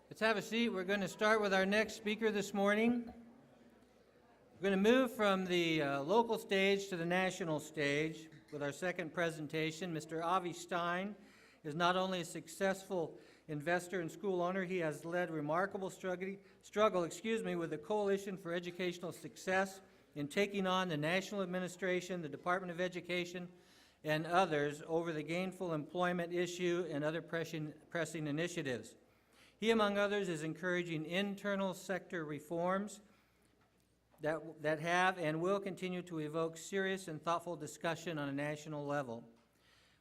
Let's have a seat. We're going to start with our next speaker this morning. We're going to move from the local stage to the national stage with our second presentation. Mr. Avi Stein is not only a successful investor and school owner, he has led remarkable struggle with the Coalition for Educational Success in taking on the National Administration, the Department of Education, and others over the gainful employment issue and other pressing initiatives. He, among others, is encouraging internal sector reforms that have and will continue to evoke serious and thoughtful discussion on a national level.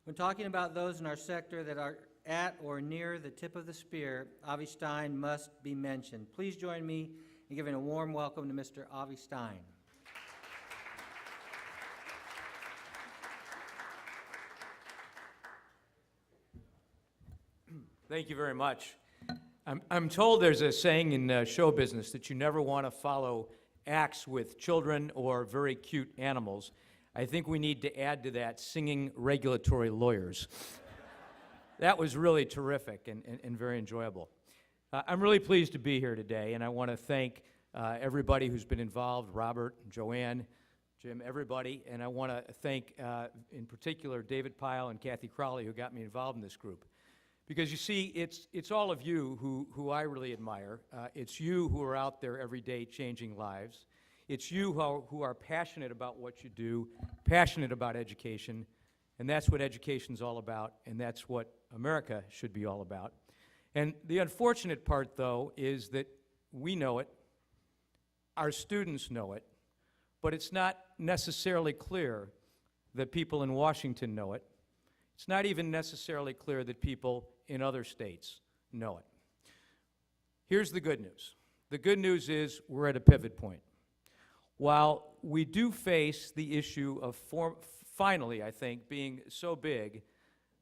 When talking about those in our sector that are at or near the tip of the spear, Avi Stein must be mentioned. Please join me in giving a warm welcome to Mr. Avi Stein. Thank you very much. I'm told there's a saying in show business that you never want to follow acts with children or very cute animals. I think we need to add to that singing regulatory lawyers. That was really terrific and very enjoyable. I'm really pleased to be here today, and I want to thank everybody who's been involved, Robert, Joanne, Jim, everybody, and I want to thank in particular David Pyle and Kathy Crowley who got me involved in this group. Because you see, it's all of you who I really admire. It's you who are out there every day changing lives. It's you who are passionate about what you do, passionate about education, and that's what education's all about, and that's what America should be all about. And the unfortunate part, though, is that we know it, our students know it, but it's not necessarily clear that people in Washington know it. It's not even necessarily clear that people in other states know it. Here's the good news. The good news is we're at a pivot point. While we do face the issue of finally, I think, being so big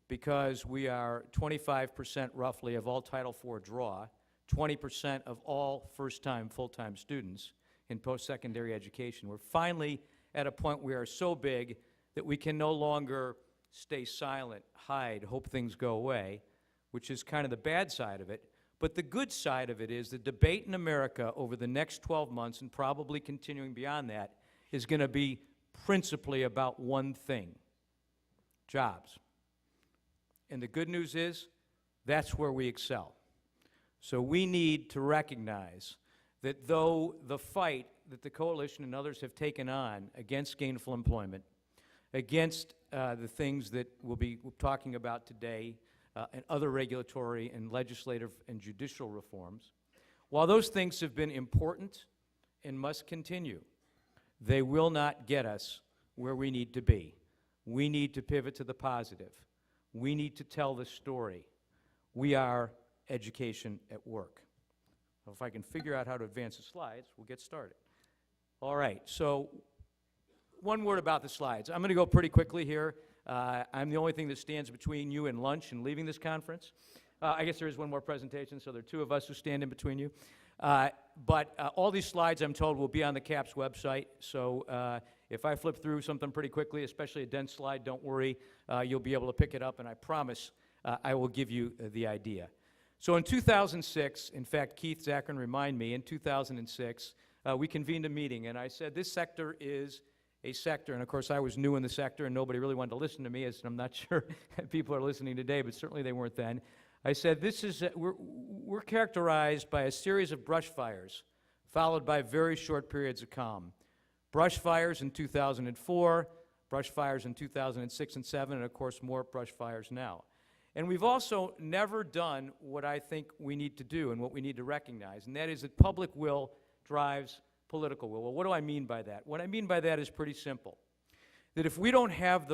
because we are 25% roughly of all Title IV draw, 20% of all first-time, full-time students in post-secondary education. We're finally at a point where we are so big that we can no longer stay silent, hide, hope things go away, which is kind of the bad side of it. But the good side of it is the debate in America over the next 12 months and probably continuing beyond that is going to be principally about one thing: jobs. And the good news is that's where we excel. So we need to recognize that though the fight that the coalition and others have taken on against gainful employment, against the things that we'll be talking about today, and other regulatory and legislative and judicial reforms, while those things have been important and must continue, they will not get us where we need to be. We need to pivot to the positive. We need to tell the story. We are education at work. Well, if I can figure out how to advance the slides, we'll get started. All right, so one word about the slides. I'm going to go pretty quickly here. I'm the only thing that stands between you and lunch and leaving this conference. I guess there is one more presentation, so there are two of us who stand in between you. But all these slides, I'm told, will be on the CAPPS website. So if I flip through something pretty quickly, especially a dense slide, don't worry. You'll be able to pick it up, and I promise I will give you the idea. So in 2006, in fact, Keith Zachrin reminded me, in 2006, we convened a meeting, and I said, this sector is a sector, and of course I was new in the sector and nobody really wanted to listen to me, as I'm not sure people are listening today, but certainly they weren't then. I said, we're characterized by a series of brush fires, followed by very short periods of calm. Brush fires in 2004, brush fires in 2006 and 7, and of course more brush fires now. And we've also never done what I think we need to do and what we need to recognize, and that is that public will drives political will. Well, what do I mean by that? What I mean by that is pretty simple. That if we don't have